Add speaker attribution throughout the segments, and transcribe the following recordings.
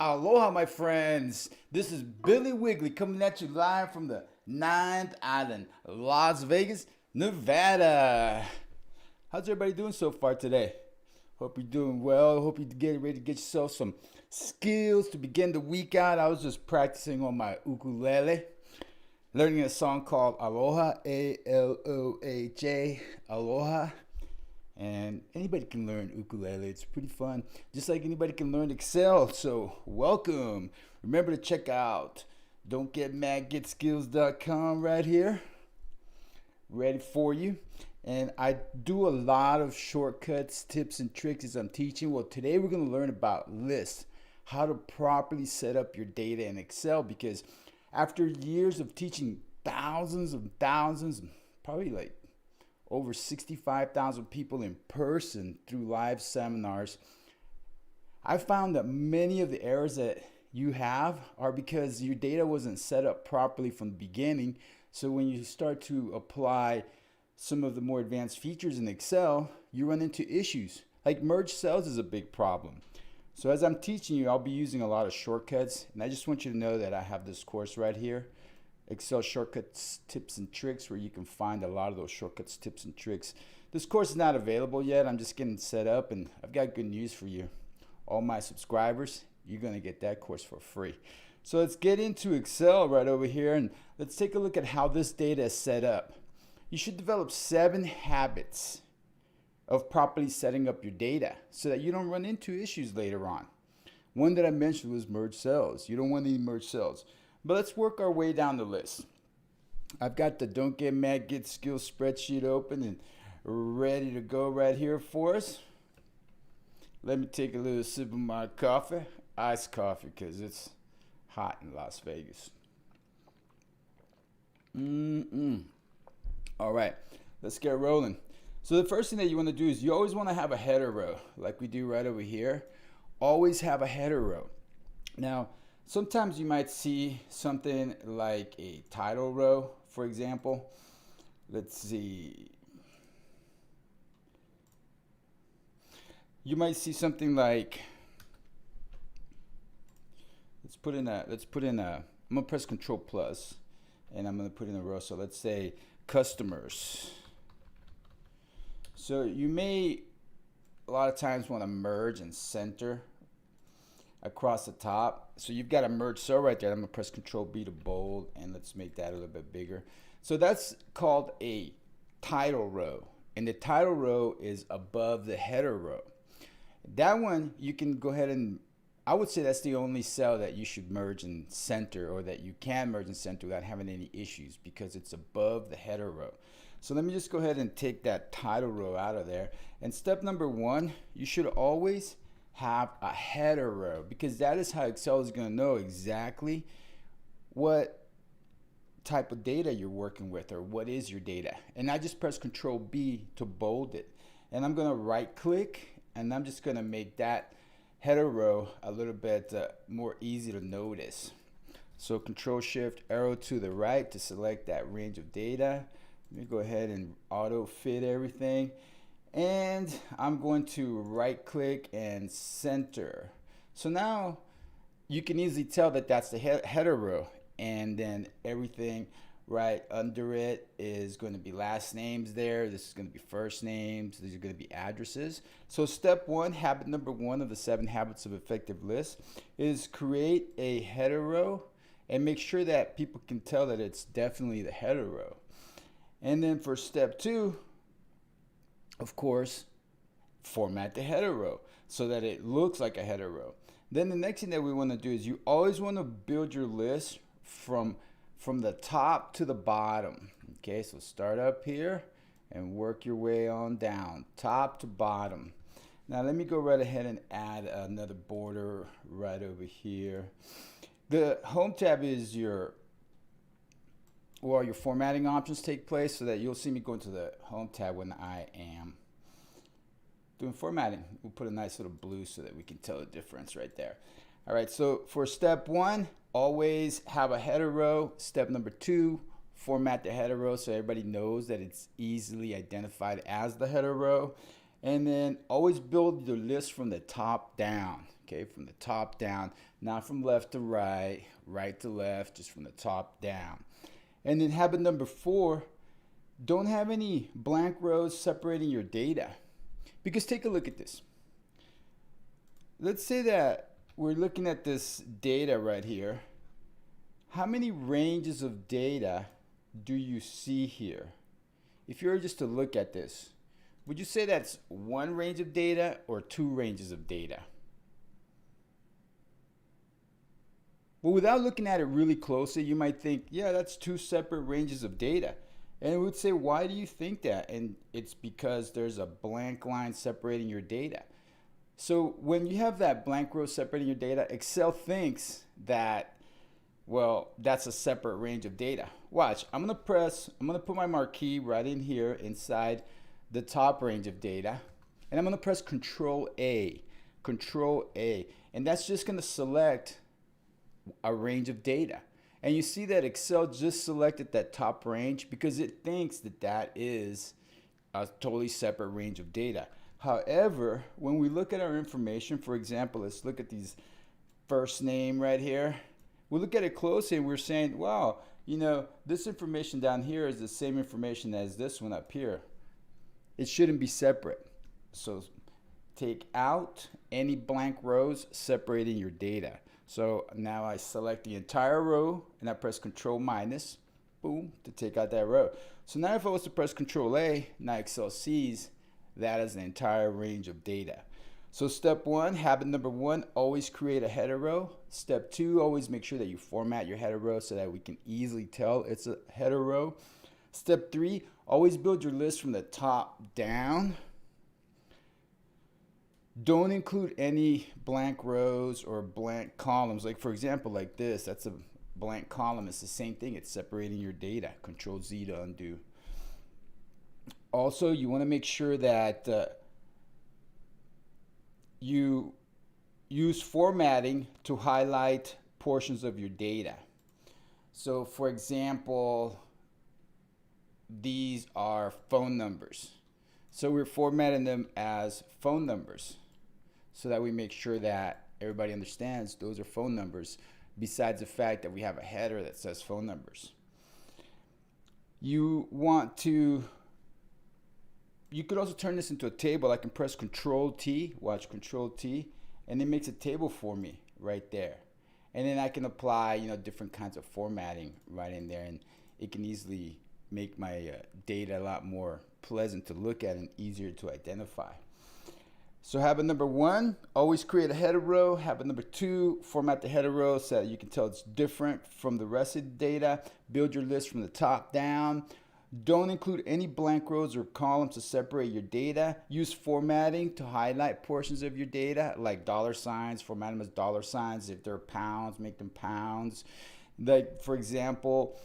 Speaker 1: Aloha, my friends. This is Billy Wiggly coming at you live from the Ninth Island, Las Vegas, Nevada. How's everybody doing so far today? Hope you're doing well. Hope you're getting ready to get yourself some skills to begin the week out. I was just practicing on my ukulele, learning a song called Aloha, A-L-O-H-A, Aloha. And anybody can learn ukulele. It's pretty fun. Just like anybody can learn Excel. So welcome. Remember to check out don'tgetmadgetskills.com right here. Ready for you. And I do a lot of shortcuts, tips, and tricks as I'm teaching. Well, today we're going to learn about lists, how to properly set up your data in Excel, because after years of teaching thousands, probably like over 65,000 people in person through live seminars, I found that many of the errors that you have are because your data wasn't set up properly from the beginning. So when you start to apply some of the more advanced features in Excel, you run into issues. Like merge cells is a big problem. So as I'm teaching you, I'll be using a lot of shortcuts, and I just want you to know that I have this course right here, Excel shortcuts, tips, and tricks, where you can find a lot of those shortcuts, tips, and tricks. This course is not available yet. I'm just getting set up, and I've got good news for you. All my subscribers, you're going to get that course for free. So let's get into Excel right over here, and let's take a look at how this data is set up. You should develop 7 habits of properly setting up your data so that you don't run into issues later on. One that I mentioned was merge cells. You don't want any merge cells. But let's work our way down the list. I've got the Don't Get Mad, Get Skills spreadsheet open and ready to go right here for us. Let me take a little sip of my coffee, iced coffee, because it's hot in Las Vegas. All right, let's get rolling. So the first thing that you want to do is you always want to have a header row, like we do right over here. Always have a header row. Now, sometimes you might see something like a title row, for example. Let's see. You might see something like, I'm gonna press Control Plus, and I'm gonna put in a row. So let's say customers. So you may a lot of times want to merge and center across the top. So you've got a merge cell right there. I'm gonna press Control B to bold, and let's make that a little bit bigger. So that's called a title row, and the title row is above the header row. That one you can go ahead and, I would say that's the only cell that you should merge and center, or that you can merge and center without having any issues, because it's above the header row. So let me just go ahead and take that title row out of there. And step number 1, you should always have a header row, because that is how Excel is going to know exactly what type of data you're working with, or what is your data. And I just press Control B to bold it. And I'm going to right click, and I'm just going to make that header row a little bit more easy to notice. So Control Shift arrow to the right to select that range of data. Let me go ahead and auto fit everything. And I'm going to right click and center. So now you can easily tell that that's the header row, and then everything right under it is going to be last names there. This is going to be first names. These are going to be addresses. So step 1, habit number 1 of the 7 habits of effective lists, is create a header row and make sure that people can tell that it's definitely the header row. And then for step 2, of course, format the header row so that it looks like a header row. Then the next thing that we want to do is you always want to build your list from the top to the bottom. Okay, so start up here and work your way on down, top to bottom. Now let me go right ahead and add another border right over here. The home tab is your formatting options take place, so that you'll see me go into the home tab when I am doing formatting. We'll put a nice little blue so that we can tell the difference right there. All right, so for step 1, always have a header row. Step number 2, format the header row so everybody knows that it's easily identified as the header row. And then always build your list from the top down. Okay, from the top down, not from left to right, right to left, just from the top down. And then habit number 4, don't have any blank rows separating your data. Because take a look at this. Let's say that we're looking at this data right here. How many ranges of data do you see here? If you were just to look at this, would you say that's 1 range of data or 2 ranges of data? Well, without looking at it really closely, you might think, yeah, that's 2 separate ranges of data. And it would say, why do you think that? And it's because there's a blank line separating your data. So when you have that blank row separating your data, Excel thinks that, well, that's a separate range of data. Watch, I'm gonna put my marquee right in here inside the top range of data, and I'm gonna press Control A, and that's just gonna select a range of data. And you see that Excel just selected that top range because it thinks that that is a totally separate range of data. However, when we look at our information, for example, let's look at these first name right here. We look at it closely and we're saying, wow, you know, this information down here is the same information as this one up here. It shouldn't be separate. So take out any blank rows separating your data. So now I select the entire row and I press Control minus, boom, to take out that row. So now if I was to press Control A, now Excel sees that as the entire range of data. So step 1, habit number 1, always create a header row. Step 2, always make sure that you format your header row so that we can easily tell it's a header row. Step 3, always build your list from the top down. Don't include any blank rows or blank columns. Like for example, like this, that's a blank column. It's the same thing. It's separating your data. Control Z to undo. Also, you want to make sure that you use formatting to highlight portions of your data. So for example, these are phone numbers. So we're formatting them as phone numbers so that we make sure that everybody understands those are phone numbers, besides the fact that we have a header that says phone numbers. You could also turn this into a table. I can press Control T, watch Control T, and it makes a table for me right there. And then I can apply, you know, different kinds of formatting right in there, and it can easily make my data a lot more pleasant to look at and easier to identify. So habit number 1, always create a header row. Habit number 2, format the header row so that you can tell it's different from the rest of the data. Build your list from the top down. Don't include any blank rows or columns to separate your data. Use formatting to highlight portions of your data, like $signs, format them as $signs. If they're pounds, make them pounds. Like for example,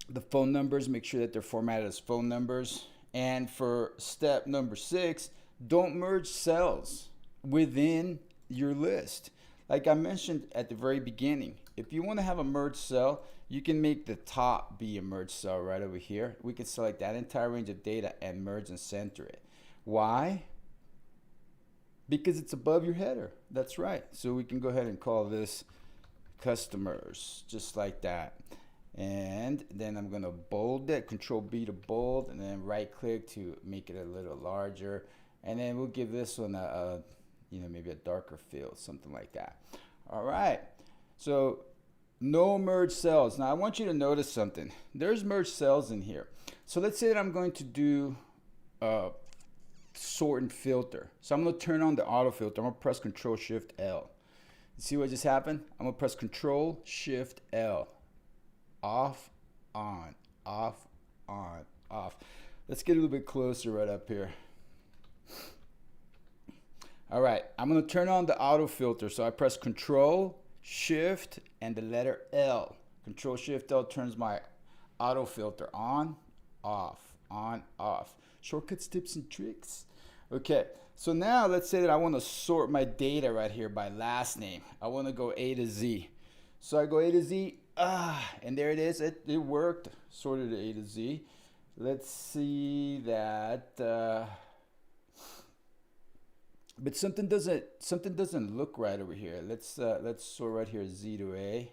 Speaker 1: the phone numbers, make sure that they're formatted as phone numbers. And for step number 6, don't merge cells within your list. Like I mentioned at the very beginning, if you want to have a merged cell, you can make the top be a merged cell right over here. We can select that entire range of data and merge and center it. Why? Because it's above your header. That's right. So we can go ahead and call this customers, just like that. And then I'm going to bold it, Control B to bold, and then right click to make it a little larger. And then we'll give this one maybe a darker feel, something like that. All right. So no merge cells. Now I want you to notice something. There's merged cells in here. So let's say that I'm going to do sort and filter. So I'm going to turn on the auto filter. I'm going to press Control Shift L. See what just happened? I'm going to press Control Shift L. Off, on, off, on, off. Let's get a little bit closer right up here. All right, I'm going to turn on the auto filter. So I press Control, Shift, and the letter L. Control Shift L turns my auto filter on, off, on, off. Shortcuts, tips, and tricks. Okay, so now let's say that I want to sort my data right here by last name. I want to go A to Z. So I go A to Z, and there it is. It worked, sorted A to Z. Let's see that. But something doesn't look right over here. Let's sort right here Z to A.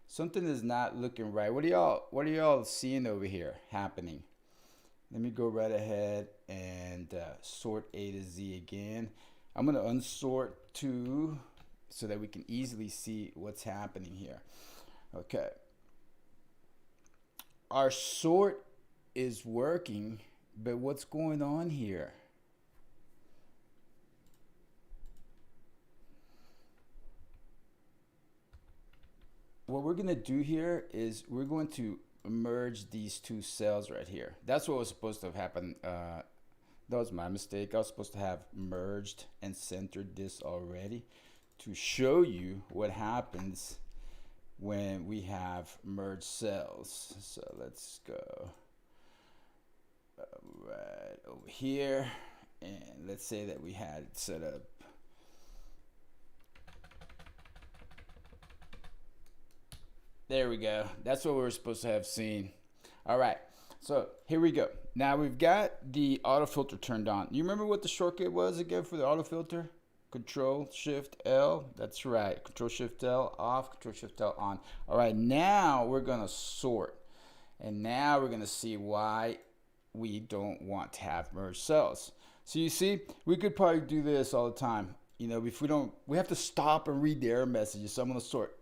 Speaker 1: Something is not looking right. What are y'all seeing over here happening? Let me go right ahead and sort A to Z again. I'm gonna unsort 2 so that we can easily see what's happening here. Okay. Our sort is working, but what's going on here? What we're going to do here is we're going to merge these 2 cells right here. That's what was supposed to have happened. That was my mistake. I was supposed to have merged and centered this already to show you what happens when we have merged cells. So let's go right over here, and let's say that we had it set up. There we go. That's what we were supposed to have seen. All right. So here we go. Now we've got the auto filter turned on. You remember what the shortcut was again for the auto filter? Control Shift L. That's right. Control Shift L off. Control Shift L on. All right. Now we're gonna sort, and now we're gonna see why we don't want to have merged cells. So you see, we could probably do this all the time. You know, if we don't, we have to stop and read the error messages. So I'm gonna sort.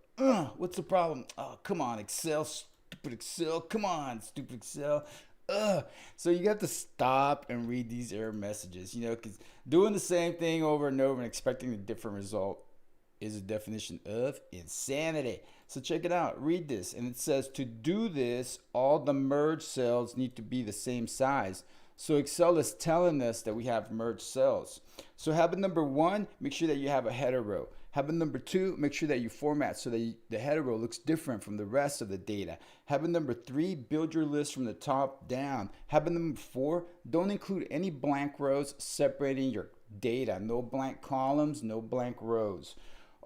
Speaker 1: What's the problem? Oh, come on, Excel, stupid Excel. Come on, stupid Excel. So you have to stop and read these error messages, because doing the same thing over and over and expecting a different result is a definition of insanity. So check it out. Read this. And it says to do this, all the merged cells need to be the same size. So Excel is telling us that we have merged cells. So habit number 1, make sure that you have a header row. Habit number 2, make sure that you format so that the header row looks different from the rest of the data. Habit number 3, build your list from the top down. Habit number 4, don't include any blank rows separating your data. No blank columns, no blank rows.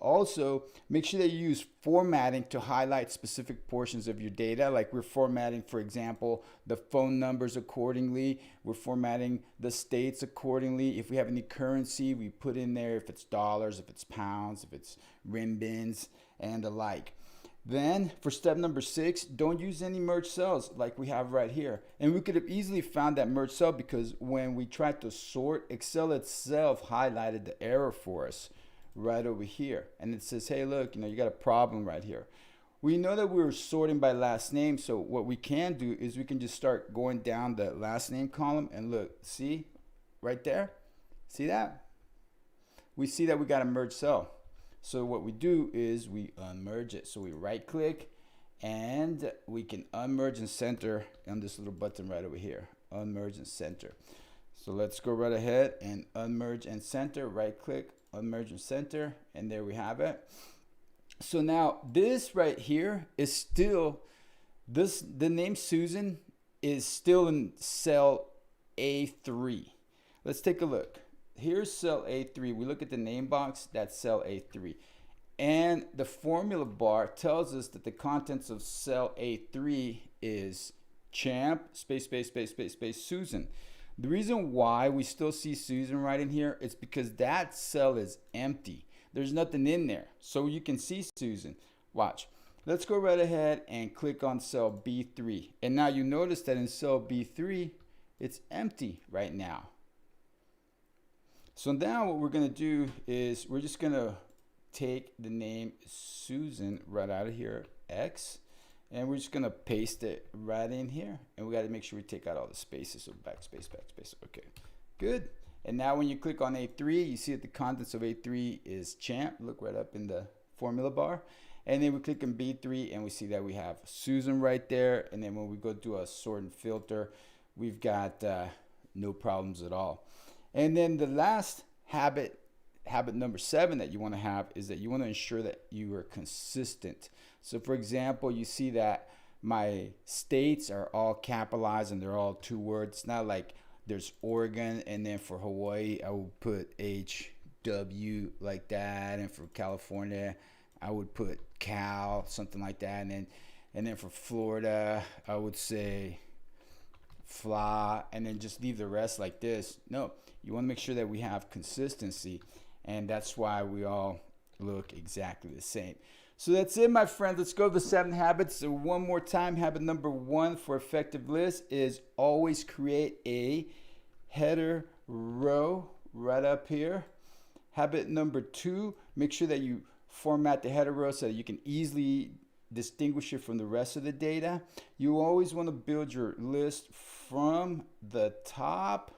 Speaker 1: Also, make sure that you use formatting to highlight specific portions of your data. Like we're formatting, for example, the phone numbers accordingly. We're formatting the states accordingly. If we have any currency, we put in there if it's dollars, if it's pounds, if it's renminbis, and the like. Then for step number 6, don't use any merged cells like we have right here. And we could have easily found that merged cell because when we tried to sort, Excel itself highlighted the error for us right over here, and it says, hey, look, you got a problem right here. We know that we were sorting by last name, so what we can do is we can just start going down the last name column and look, see right there, see that? We see that we got a merged cell. So what we do is we unmerge it. So we right click and we can unmerge and center on this little button right over here, unmerge and center. So let's go right ahead and unmerge and center, right click, unmerge and center, and there we have it. So now this right here is still, the name Susan is still in cell A3. Let's take a look. Here's cell A3. We look at the name box, that's cell A3. And the formula bar tells us that the contents of cell A3 is champ, space, space, space, space, space, Susan. The reason why we still see Susan right in here is because that cell is empty. There's nothing in there. So you can see Susan. Watch. Let's go right ahead and click on cell B3. And now you notice that in cell B3, it's empty right now. So now what we're going to do is we're just going to take the name Susan right out of here, X. And we're just gonna paste it right in here. And we gotta make sure we take out all the spaces. So backspace, backspace, okay. Good. And now when you click on A3, you see that the contents of A3 is champ. Look right up in the formula bar. And then we click on B3 and we see that we have Susan right there. And then when we go to a sort and filter, we've got no problems at all. And then the last habit number 7 that you wanna have is that you wanna ensure that you are consistent. So for example, you see that my states are all capitalized and they're all 2 words. It's not like there's Oregon and then for Hawaii, I would put HW like that. And for California, I would put Cal, something like that. And then for Florida, I would say fly and then just leave the rest like this. No, you want to make sure that we have consistency, and that's why we all look exactly the same. So that's it, my friends. Let's go to the 7 habits. So one more time, habit number 1 for effective lists is always create a header row right up here. Habit number 2, make sure that you format the header row so that you can easily distinguish it from the rest of the data. You always want to build your list from the top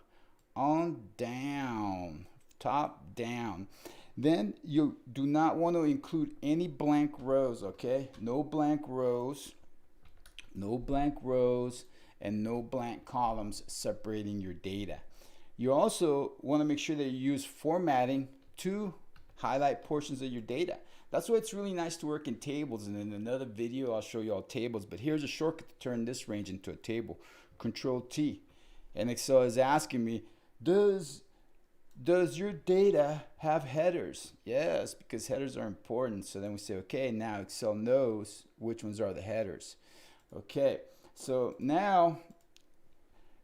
Speaker 1: on down, top down. Then you do not want to include any blank rows, okay? No blank rows, no blank rows, and no blank columns separating your data. You also want to make sure that you use formatting to highlight portions of your data. That's why it's really nice to work in tables, and in another video I'll show you all tables, but here's a shortcut to turn this range into a table. Control T. And Excel is asking me, does your data have headers? Yes, because headers are important. So then we say, okay, now Excel knows which ones are the headers. Okay, so now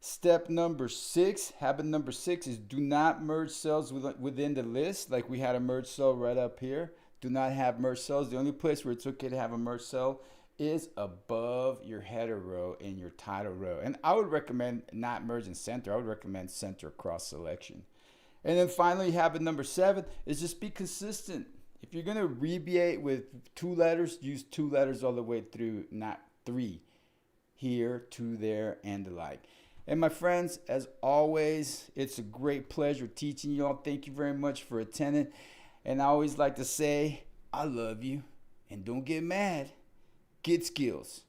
Speaker 1: step number 6, habit number 6 is do not merge cells within the list. Like we had a merge cell right up here. Do not have merge cells. The only place where it's okay to have a merge cell is above your header row and your title row. And I would recommend not merging center. I would recommend center cross selection. And then finally, habit number 7 is just be consistent. If you're going to abbreviate with 2 letters, use 2 letters all the way through, not 3. Here, 2 there, and the like. And my friends, as always, it's a great pleasure teaching you all. Thank you very much for attending. And I always like to say, I love you. And don't get mad. Get skills.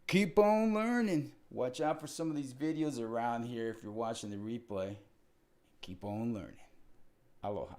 Speaker 1: Keep on learning. Watch out for some of these videos around here if you're watching the replay. Keep on learning. Aloha.